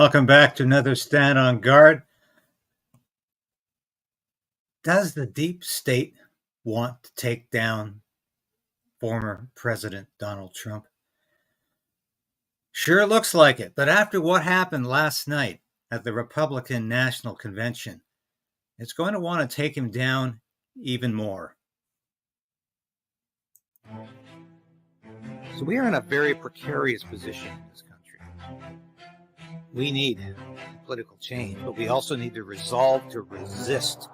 Welcome back to another Stand on Guard. Does the deep state want to take down former President Donald Trump? Sure looks like it, but after what happened last night at the Republican National Convention, it's going to want to take him down even more. So we are in a very precarious position in this country. We need political change, but we also need to resolve to resist.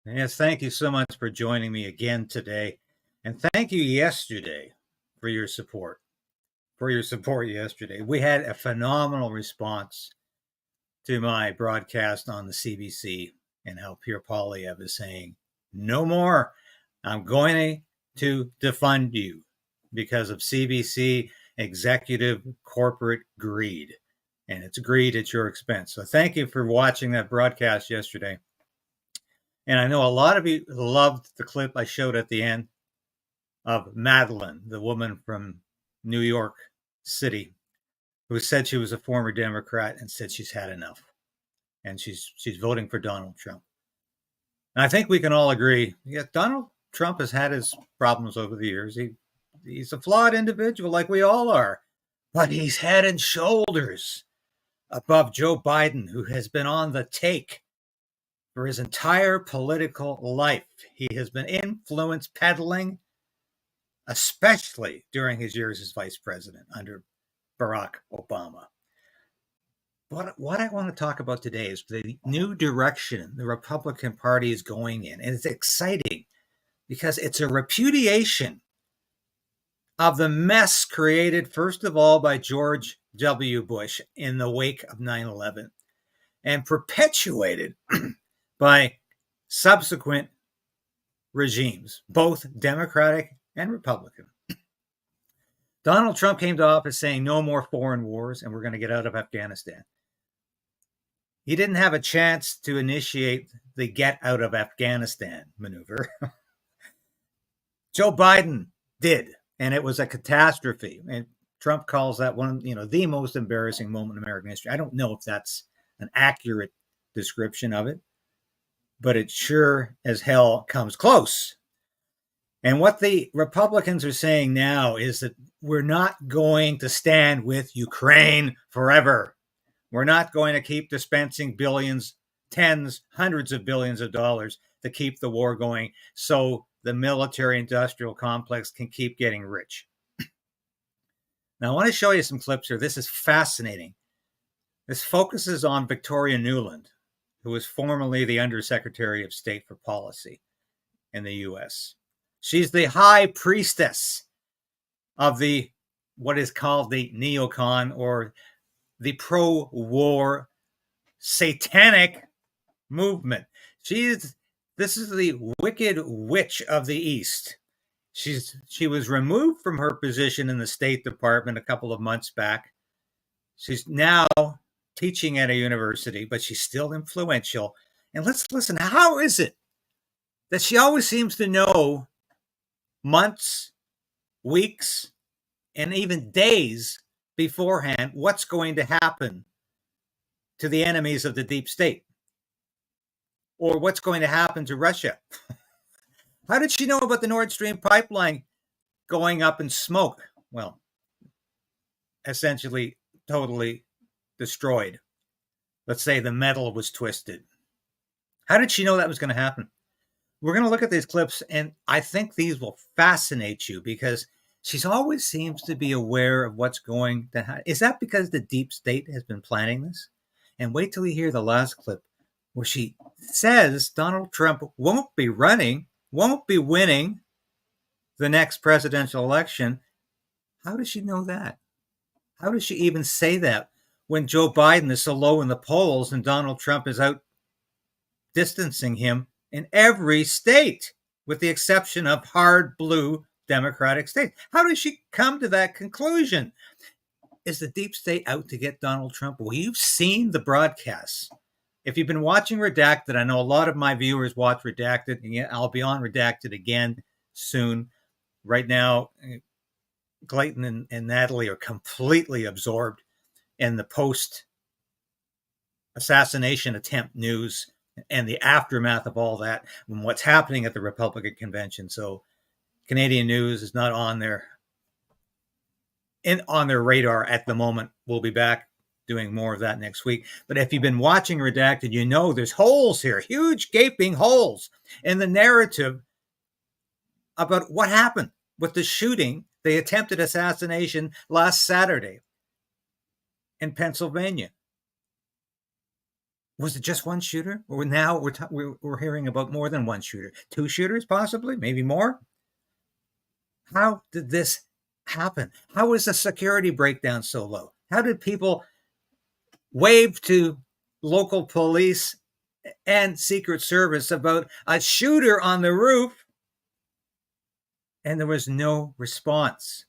Yes, thank you so much for joining me again today. And thank you yesterday for your support. Yesterday. We had a phenomenal response to my broadcast on the CBC and how Pierre Poilievre is saying, no more. I'm going to defund you because of CBC executive corporate greed. And it's greed at your expense. So thank you for watching that broadcast yesterday. And I know a lot of you loved the clip I showed at the end of Madeline, the woman from New York City, who said she was a former Democrat and said she's had enough. And she's voting for Donald Trump. And I think we can all agree, Donald Trump has had his problems over the years. He's a flawed individual like we all are. But he's head and shoulders above Joe Biden, who has been on the take for his entire political life. He has been influence peddling, especially during his years as vice president under Barack Obama. But what I want to talk about today is the new direction the Republican Party is going in. And it's exciting because it's a repudiation of the mess created, first of all, by George W. Bush in the wake of 9/11 and perpetuated by subsequent regimes, both Democratic and Republican. Donald Trump came to office saying no more foreign wars and we're going to get out of Afghanistan. He didn't have a chance to initiate the get out of Afghanistan maneuver. Joe Biden did, and it was a catastrophe. And Trump calls that one, the most embarrassing moment in American history. I don't know if that's an accurate description of it, but it sure as hell comes close. And what the Republicans are saying now is that we're not going to stand with Ukraine forever. We're not going to keep dispensing billions, tens, hundreds of billions of dollars to keep the war going so the military-industrial complex can keep getting rich. Now, I want to show you some clips here. This is fascinating. This focuses on Victoria Nuland, who was formerly the Undersecretary of State for Policy in the U.S. She's the high priestess of what is called the neocon, or the pro-war satanic movement. This is the wicked witch of the East. She was removed from her position in the State Department a couple of months back. She's now teaching at a university, but she's still influential. And let's listen. How is it that she always seems to know months, weeks, and even days beforehand what's going to happen to the enemies of the deep state, or what's going to happen to Russia? How did she know about the Nord Stream pipeline going up in smoke? Well, essentially totally destroyed. Let's say the metal was twisted. How did she know that was going to happen? We're going to look at these clips, and I think these will fascinate you because she always seems to be aware of what's going to happen. Is that because the deep state has been planning this? And wait till you hear the last clip where she says Donald Trump won't be winning the next presidential election. How does she know that? How does she even say that when Joe Biden is so low in the polls and Donald Trump is out distancing him in every state, with the exception of hard blue Democratic states? How does she come to that conclusion? Is the deep state out to get Donald Trump? Well, you've seen the broadcasts If you've been watching Redacted, I know a lot of my viewers watch Redacted, and yeah, I'll be on Redacted again soon. Right now, Clayton and Natalie are completely absorbed in the post-assassination attempt news and the aftermath of all that and what's happening at the Republican convention. So Canadian news is not on their radar at the moment. We'll be back doing more of that next week. But if you've been watching Redacted, you know there's holes here, huge gaping holes in the narrative about what happened with the shooting, the attempted assassination last Saturday in Pennsylvania. Was it just one shooter? Or now we're hearing about more than one shooter. 2 shooters, possibly, maybe more. How did this happen? How was the security breakdown so low? How did people wave to local police and Secret Service about a shooter on the roof, and there was no response?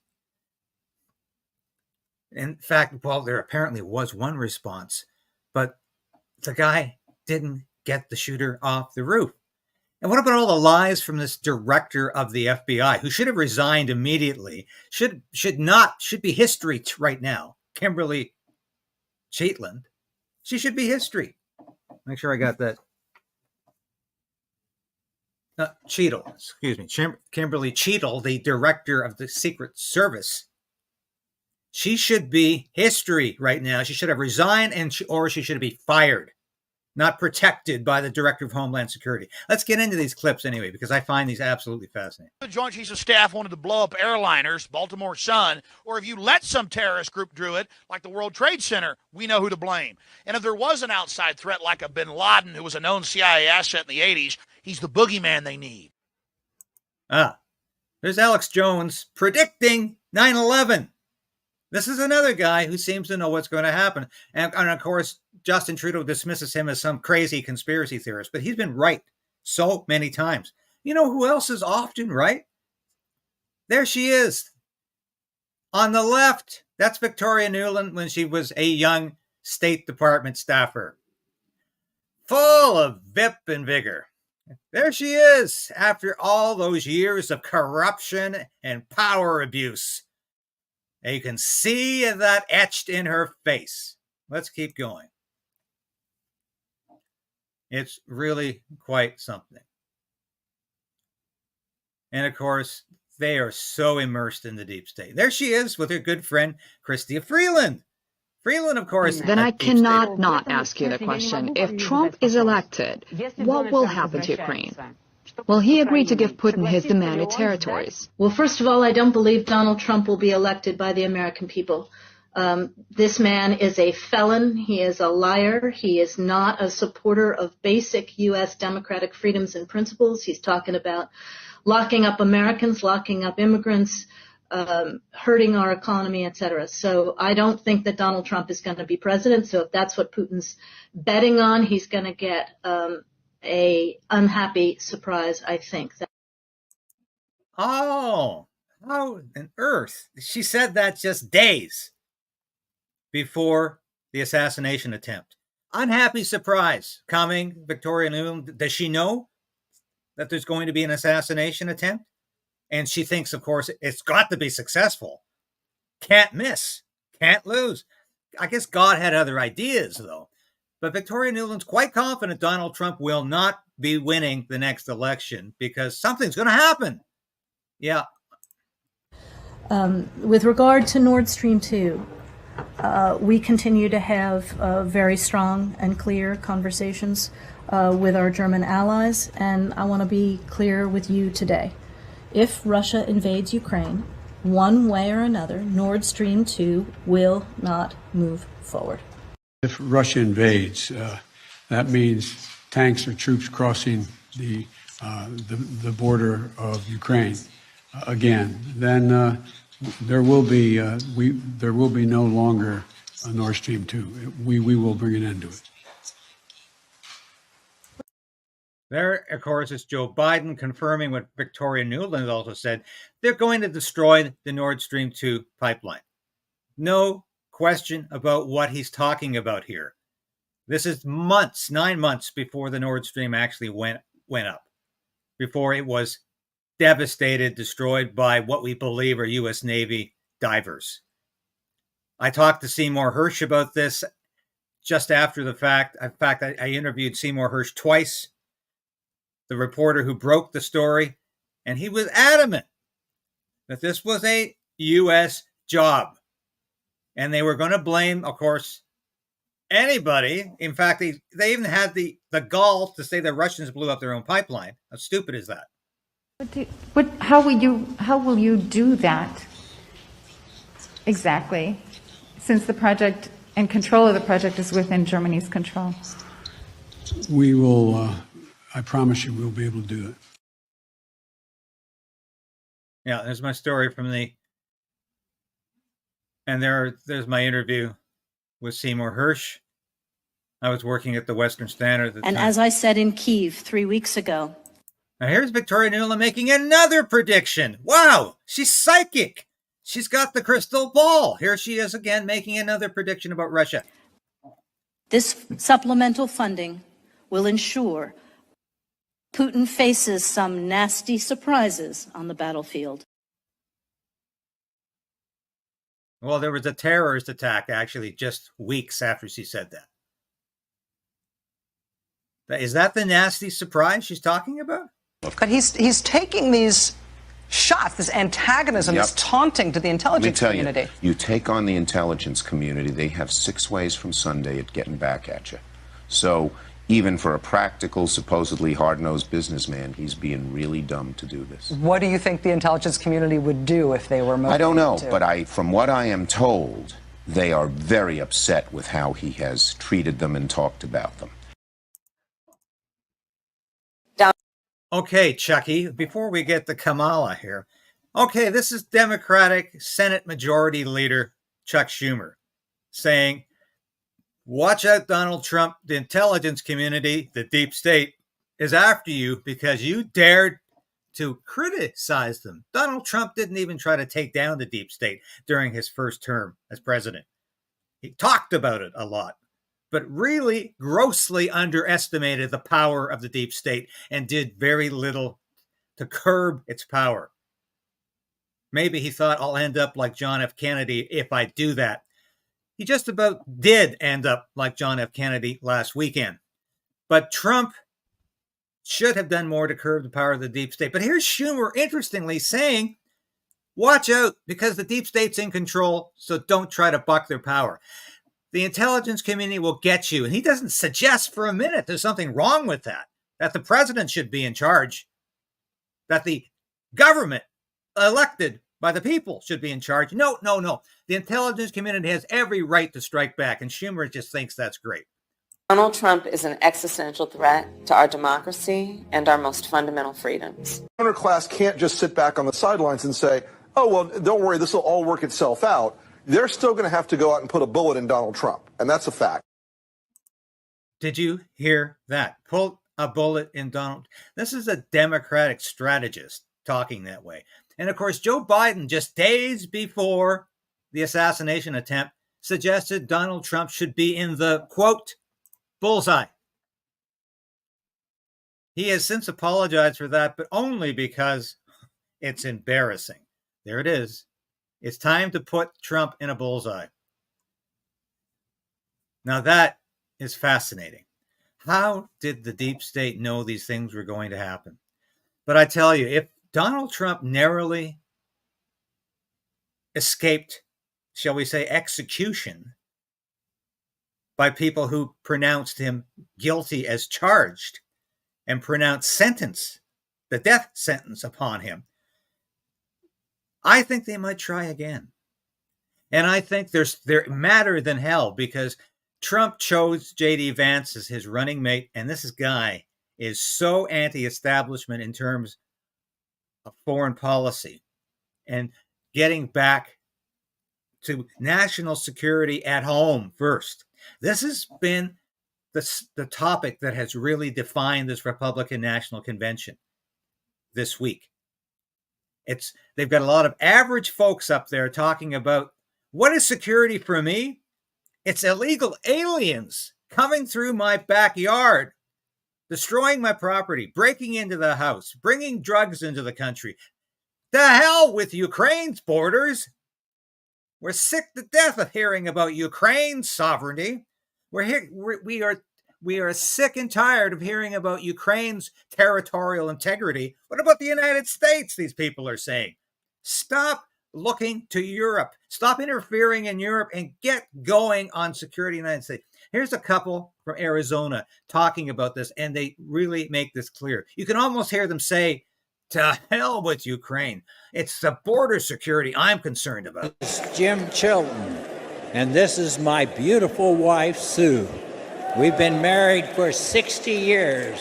In fact, well, there apparently was one response, but the guy didn't get the shooter off the roof. And what about all the lies from this director of the FBI, who should have resigned immediately, should be history right now, Kimberly Cheatland? She should be history. Make sure I got that. Cheadle, excuse me. Kimberly Cheadle, the director of the Secret Service. She should be history right now. She should have resigned, or she should be fired, not protected by the Director of Homeland Security. Let's get into these clips anyway, because I find these absolutely fascinating. The Joint Chiefs of Staff wanted to blow up airliners, Baltimore Sun, or if you let some terrorist group do it, like the World Trade Center, we know who to blame. And if there was an outside threat like a bin Laden, who was a known CIA asset in the 80s, he's the boogeyman they need. There's Alex Jones predicting 9/11. This is another guy who seems to know what's going to happen. And of course, Justin Trudeau dismisses him as some crazy conspiracy theorist, but he's been right so many times. You know who else is often right? There she is. On the left, that's Victoria Nuland when she was a young State Department staffer. Full of vip and vigor. There she is, after all those years of corruption and power abuse. And you can see that etched in her face. Let's keep going. It's really quite something. And of course, they are so immersed in the deep state. There she is with her good friend, Chrystia Freeland. Freeland, of course. Then I cannot not ask you the question. If Trump is elected, what will happen to Ukraine? Will he agree to give Putin his demanded territories? Well, first of all, I don't believe Donald Trump will be elected by the American people. This man is a felon. He is a liar. He is not a supporter of basic U.S. democratic freedoms and principles. He's talking about locking up Americans, locking up immigrants, hurting our economy, etc. So I don't think that Donald Trump is going to be president. So if that's what Putin's betting on, he's going to get a unhappy surprise, I think. Oh, how on earth? She said that just days before the assassination attempt. Unhappy surprise coming, Victoria Nuland. Does she know that there's going to be an assassination attempt? And she thinks, of course, it's got to be successful. Can't miss. Can't lose. I guess God had other ideas, though. But Victoria Nuland's quite confident Donald Trump will not be winning the next election because something's going to happen. Yeah. With regard to Nord Stream 2, we continue to have very strong and clear conversations with our German allies, and I want to be clear with you today. If Russia invades Ukraine, one way or another, Nord Stream 2 will not move forward. If Russia invades, that means tanks or troops crossing the border of Ukraine again. Then there will be no longer a Nord Stream 2. We will bring an end to it. There, of course, is Joe Biden confirming what Victoria Nuland also said. They're going to destroy the Nord Stream 2 pipeline. No question about what he's talking about here. This is months, 9 months before the Nord Stream actually went up, before it was devastated, destroyed by what we believe are U.S. Navy divers. I talked to Seymour Hersh about this just after the fact. In fact, I interviewed Seymour Hersh twice, the reporter who broke the story, and he was adamant that this was a U.S. job. And they were going to blame, of course, anybody. In fact, they even had the gall to say the Russians blew up their own pipeline. How stupid is that? How will you do that exactly, since the project and control of the project is within Germany's control? We will, I promise you, we'll be able to do it. Yeah, there's my story from and there's my interview with Seymour Hersh. I was working at the Western Standard at the time. And as I said in Kyiv 3 weeks ago. Now here's Victoria Nuland making another prediction. Wow, she's psychic. She's got the crystal ball. Here she is again making another prediction about Russia. This supplemental funding will ensure Putin faces some nasty surprises on the battlefield. Well, there was a terrorist attack, actually, just weeks after she said that. Is that the nasty surprise she's talking about? But he's taking these shots, this antagonism, this taunting to the intelligence community. You take on the intelligence community, they have 6 ways from Sunday at getting back at you. So even for a practical, supposedly hard-nosed businessman, he's being really dumb to do this. What do you think the intelligence community would do if they were motivated? I don't know, but from what I am told, they are very upset with how he has treated them and talked about them. Okay, Chucky, before we get to Kamala here. Okay, this is Democratic Senate Majority Leader Chuck Schumer saying, watch out, Donald Trump. The intelligence community, the deep state, is after you because you dared to criticize them. Donald Trump didn't even try to take down the deep state during his first term as president. He talked about it a lot, but really grossly underestimated the power of the deep state and did very little to curb its power. Maybe he thought, I'll end up like John F. Kennedy if I do that. He just about did end up like John F. Kennedy last weekend. But Trump should have done more to curb the power of the deep state. But here's Schumer, interestingly, saying, watch out, because the deep state's in control, so don't try to buck their power. The intelligence community will get you. And he doesn't suggest for a minute there's something wrong with that the president should be in charge, that the government elected by the people should be in charge. No. The intelligence community has every right to strike back, and Schumer just thinks that's great. Donald Trump is an existential threat to our democracy and our most fundamental freedoms. The donor class can't just sit back on the sidelines and say, oh, well, don't worry, this will all work itself out. They're still going to have to go out and put a bullet in Donald Trump, and that's a fact. Did you hear that? Pull a bullet in Donald. This is a Democratic strategist talking that way. And of course, Joe Biden, just days before the assassination attempt, suggested Donald Trump should be in the, quote, bullseye. He has since apologized for that, but only because it's embarrassing. There it is. It's time to put Trump in a bullseye. Now that is fascinating. How did the deep state know these things were going to happen? But I tell you, if Donald Trump narrowly escaped, shall we say, execution by people who pronounced him guilty as charged and pronounced sentence, the death sentence upon him, I think they might try again. And I think they're madder than hell because Trump chose J.D. Vance as his running mate, and this guy is so anti-establishment in terms of foreign policy and getting back to national security at home first. This has been the topic that has really defined this Republican National Convention this week. They've got a lot of average folks up there talking about what is security for me? It's illegal aliens coming through my backyard, destroying my property, breaking into the house, bringing drugs into the country. The hell with Ukraine's borders. We're sick to death of hearing about Ukraine's sovereignty. We are sick and tired of hearing about Ukraine's territorial integrity. What about the United States, these people are saying? Stop looking to Europe. Stop interfering in Europe and get going on security in the United States. Here's a couple from Arizona talking about this, and they really make this clear. You can almost hear them say, to hell with Ukraine. It's the border security I'm concerned about. It's Jim Chilton, and this is my beautiful wife, Sue. We've been married for 60 years.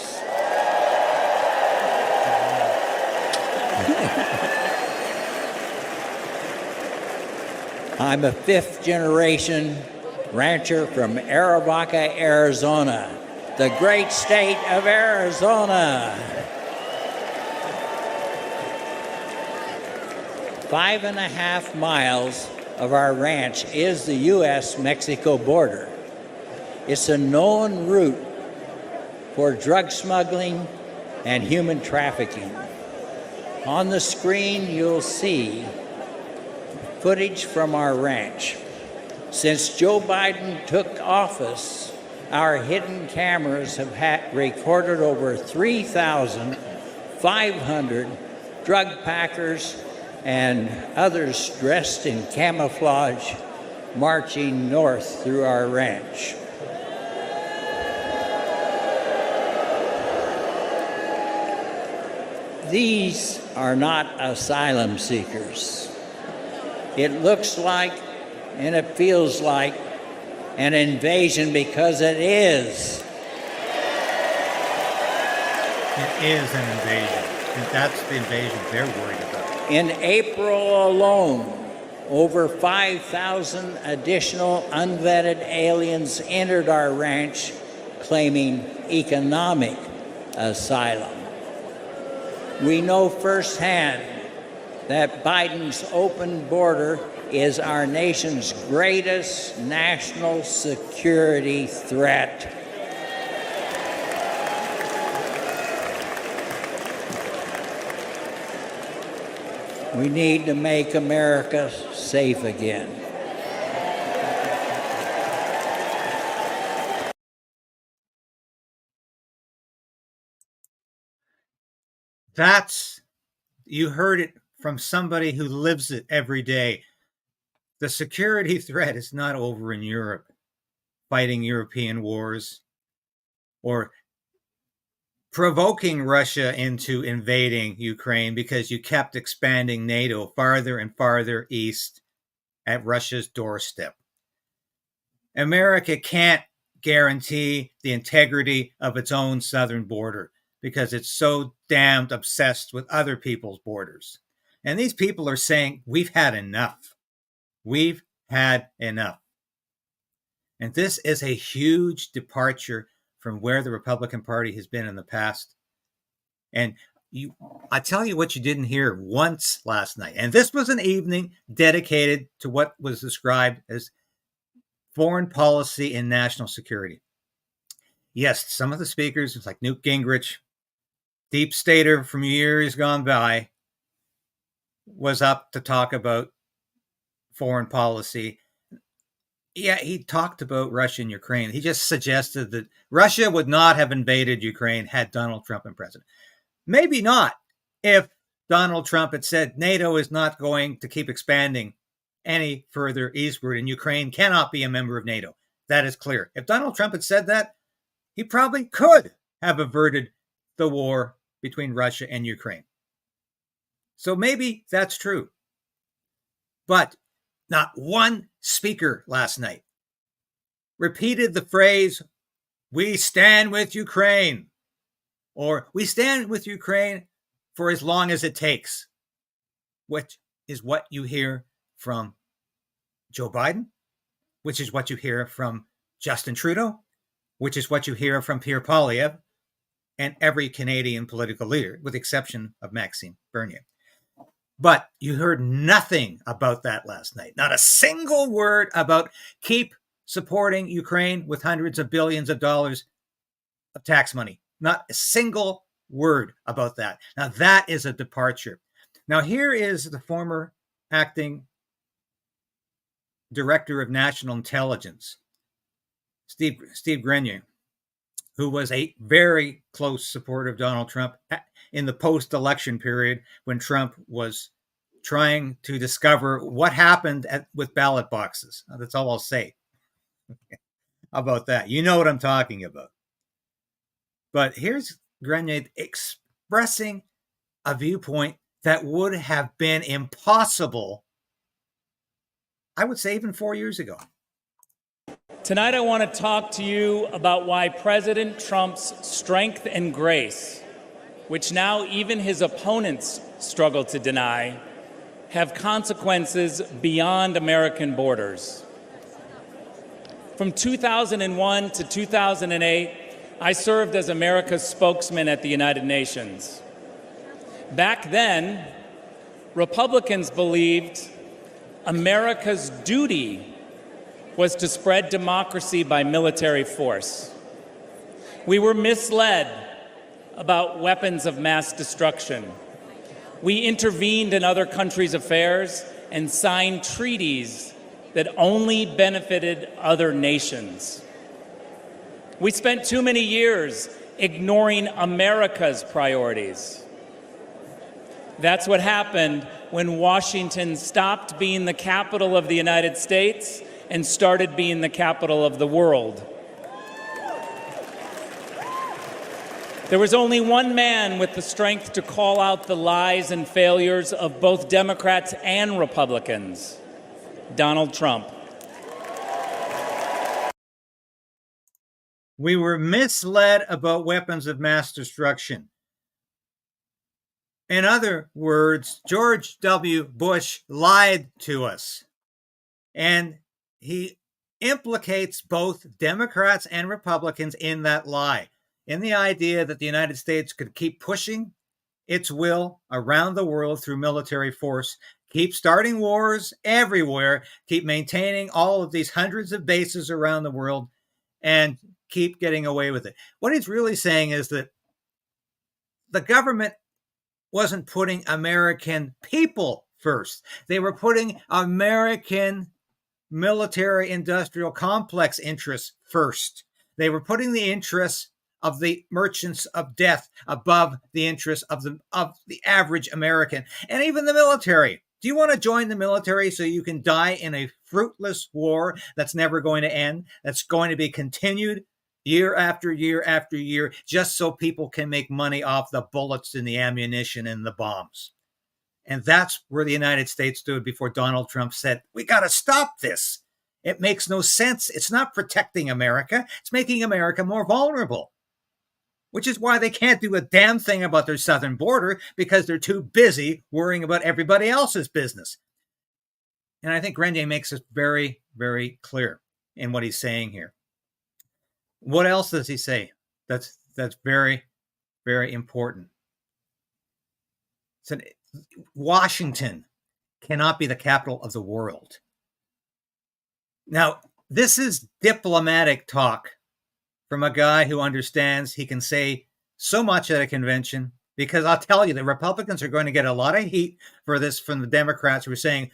I'm a fifth-generation rancher from Arivaca, Arizona, the great state of Arizona. 5.5 miles of our ranch is the U.S.-Mexico border. It's a known route for drug smuggling and human trafficking. On the screen, you'll see footage from our ranch. Since Joe Biden took office, our hidden cameras have recorded over 3,500 drug packers and others dressed in camouflage marching north through our ranch. These are not asylum seekers. It looks like and it feels like an invasion because it is. It is an invasion, and that's the invasion they're worried about. In April alone, over 5,000 additional unvetted aliens entered our ranch claiming economic asylum. We know firsthand that Biden's open border is our nation's greatest national security threat. We need to make America safe again. You heard it from somebody who lives it every day. The security threat is not over in Europe, fighting European wars or provoking Russia into invading Ukraine because you kept expanding NATO farther and farther east at Russia's doorstep. America can't guarantee the integrity of its own southern border because it's so damned obsessed with other people's borders. And these people are saying, we've had enough. We've had enough. And this is a huge departure from where the Republican Party has been in the past. And I tell you what you didn't hear once last night. And this was an evening dedicated to what was described as foreign policy and national security. Yes, some of the speakers, like Newt Gingrich, deep stater from years gone by, was up to talk about foreign policy. Yeah, he talked about Russia and Ukraine. He just suggested that Russia would not have invaded Ukraine had Donald Trump been president. Maybe not if Donald Trump had said NATO is not going to keep expanding any further eastward and Ukraine cannot be a member of NATO. That is clear. If Donald Trump had said that, he probably could have averted the war between Russia and Ukraine. So maybe that's true. But not one speaker last night repeated the phrase, "We stand with Ukraine," or "We stand with Ukraine for as long as it takes," which is what you hear from Joe Biden, which is what you hear from Justin Trudeau, which is what you hear from Pierre Poilievre and every Canadian political leader, with the exception of Maxime Bernier. But you heard nothing about that last night. Not a single word about keep supporting Ukraine with hundreds of billions of dollars of tax money. Not a single word about that. Now, that is a departure. Now, here is the former acting director of national intelligence, Steve Grenier, who was a very close supporter of Donald Trump in the post-election period when Trump was trying to discover what happened with ballot boxes. That's all I'll say about that. You know what I'm talking about. But here's Grenier expressing a viewpoint that would have been impossible, I would say, even 4 years ago. Tonight, I want to talk to you about why President Trump's strength and grace, which now even his opponents struggle to deny, have consequences beyond American borders. From 2001 to 2008, I served as America's spokesman at the United Nations. Back then, Republicans believed America's duty was to spread democracy by military force. We were misled about weapons of mass destruction. We intervened in other countries' affairs and signed treaties that only benefited other nations. We spent too many years ignoring America's priorities. That's what happened when Washington stopped being the capital of the United States and started being the capital of the world. There was only one man with the strength to call out the lies and failures of both Democrats and Republicans: Donald Trump. We were misled about weapons of mass destruction. In other words, George W. Bush lied to us. And he implicates both Democrats and Republicans in that lie, in the idea that the United States could keep pushing its will around the world through military force, keep starting wars everywhere, keep maintaining all of these hundreds of bases around the world, and keep getting away with it. What he's really saying is that the government wasn't putting American people first. They were putting American military industrial complex interests first. They were putting the interests of the merchants of death above the interests of the average American, and even the military. Do you want to join the military so you can die in a fruitless war that's never going to end, that's going to be continued year after year after year, just so people can make money off the bullets and the ammunition and the bombs? And that's where the United States stood before Donald Trump said, we got to stop this. It makes no sense. It's not protecting America. It's making America more vulnerable, which is why they can't do a damn thing about their southern border, because they're too busy worrying about everybody else's business. And I think Grenier makes it very, very clear in what he's saying here. What else does he say? That's very, very important. So Washington cannot be the capital of the world. Now, this is diplomatic talk from a guy who understands he can say so much at a convention, because I'll tell you, the Republicans are going to get a lot of heat for this from the Democrats who are saying,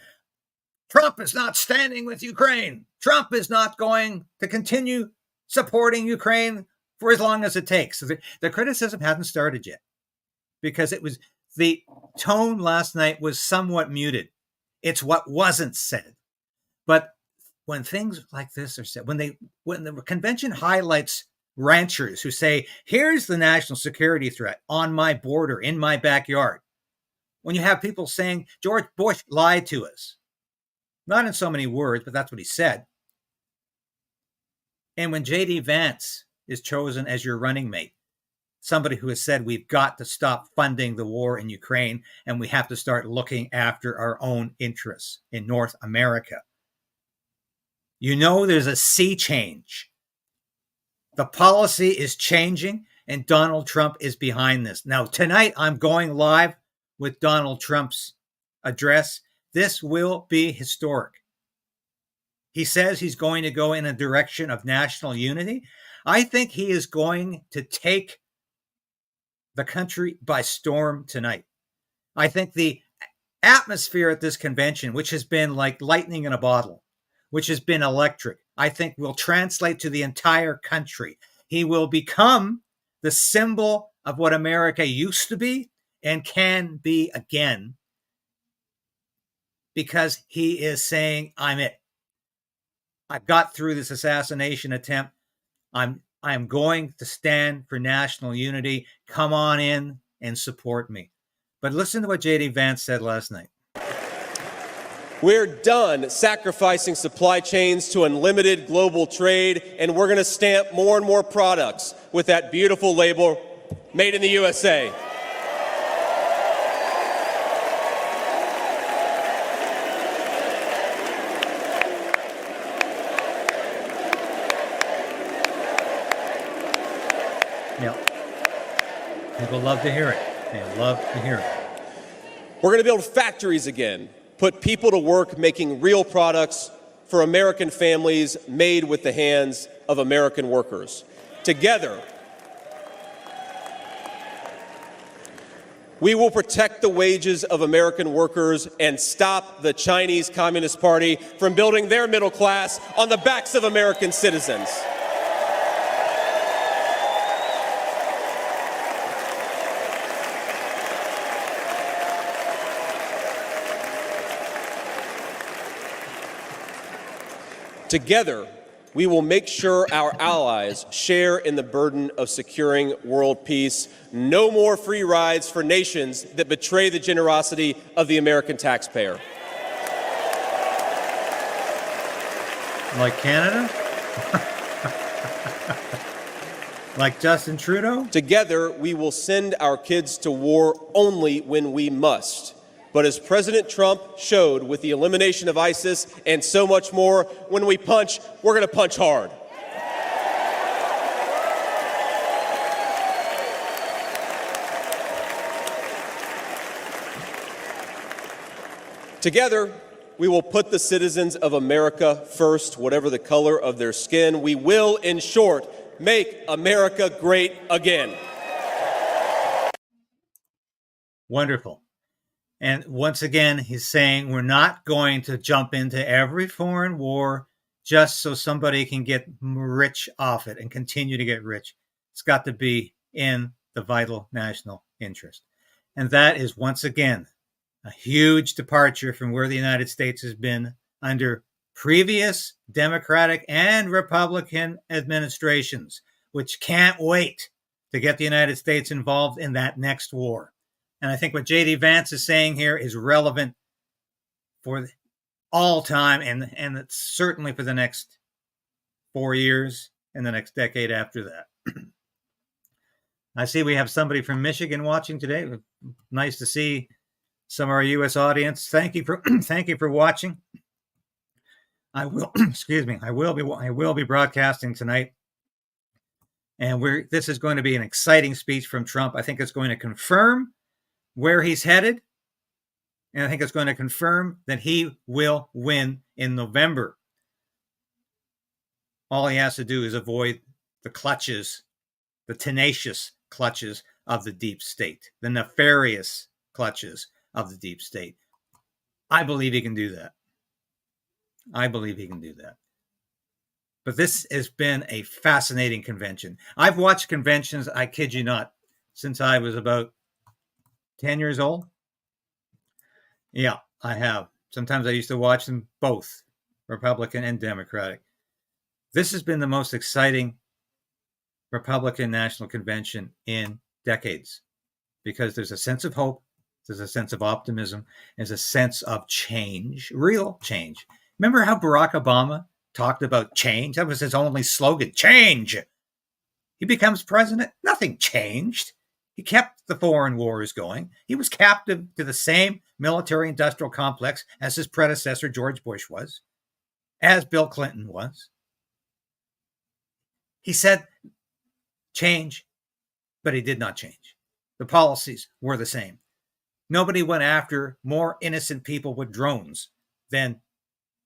Trump is not standing with Ukraine. Trump is not going to continue supporting Ukraine for as long as it takes. So the criticism hasn't started yet, because it was the tone last night was somewhat muted. It's what wasn't said. But when things like this are said, when the convention highlights ranchers who say, here's the national security threat on my border, in my backyard, when you have people saying George Bush lied to us, not in so many words, but that's what he said. And when J.D. Vance is chosen as your running mate, somebody who has said we've got to stop funding the war in Ukraine and we have to start looking after our own interests in North America. You know there's a sea change. The policy is changing, and Donald Trump is behind this. Now, tonight I'm going live with Donald Trump's address. This will be historic. he says he's going to go in a direction of national unity. I think he is going to take the country by storm tonight. I think the atmosphere at this convention, which has been like lightning in a bottle, which has been electric, I think will translate to the entire country. He will become the symbol of what America used to be and can be again, because he is saying, I'm it. I've got through this assassination attempt. I'm going to stand for national unity. Come on in and support me. But listen to what J.D. Vance said last night. We're done sacrificing supply chains to unlimited global trade, and we're going to stamp more and more products with that beautiful label, Made in the USA. People love to hear it. They love to hear it. We're going to build factories again, put people to work making real products for American families made with the hands of American workers. Together, we will protect the wages of American workers and stop the Chinese Communist Party from building their middle class on the backs of American citizens. Together, we will make sure our allies share in the burden of securing world peace. No more free rides for nations that betray the generosity of the American taxpayer. Like Canada? Like Justin Trudeau? Together, we will send our kids to war only when we must. But as President Trump showed with the elimination of ISIS and so much more, when we punch, we're going to punch hard. Together, we will put the citizens of America first, whatever the color of their skin. We will, in short, make America great again. Wonderful. And once again, he's saying we're not going to jump into every foreign war just so somebody can get rich off it and continue to get rich. It's got to be in the vital national interest. And that is, once again, a huge departure from where the United States has been under previous Democratic and Republican administrations, which can't wait to get the United States involved in that next war. And I think what J.D. Vance is saying here is relevant for all time, and it's certainly for the next 4 years and the next decade after that. I see we have somebody from Michigan watching today. Nice to see some of our U.S. audience. Thank you for watching. I will I will be broadcasting tonight, and this is going to be an exciting speech from Trump. I think it's going to confirm where he's headed, and I think it's going to confirm that he will win in November. All he has to do is avoid the clutches, the tenacious clutches of the deep state, the nefarious clutches of the deep state. I believe he can do that. But this has been a fascinating convention. I've watched conventions, I kid you not, since I was about 10 years old. Yeah, I have. Sometimes I used to watch them both, Republican and Democratic. This has been the most exciting Republican National Convention in decades, because there's a sense of hope, there's a sense of optimism, there's a sense of change, real change. Remember how Barack Obama talked about change? That was his only slogan, change. He becomes president, nothing changed. He kept the foreign wars going. He was captive to the same military-industrial complex as his predecessor, George Bush, was, as Bill Clinton was. He said change, but he did not change. The policies were the same. Nobody went after more innocent people with drones than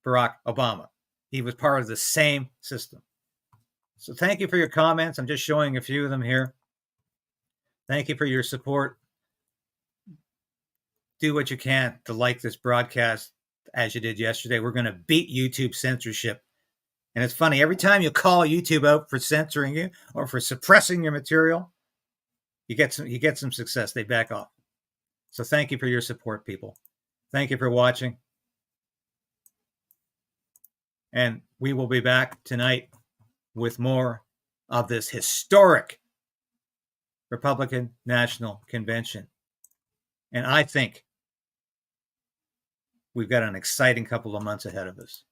Barack Obama. He was part of the same system. So thank you for your comments. I'm just showing a few of them here. Thank you for your support. Do what you can to like this broadcast as you did yesterday. We're going to beat YouTube censorship. And it's funny, every time you call YouTube out for censoring you or for suppressing your material, you get some success. They back off. So thank you for your support, people. Thank you for watching. And we will be back tonight with more of this historic Republican National Convention. And I think we've got an exciting couple of months ahead of us.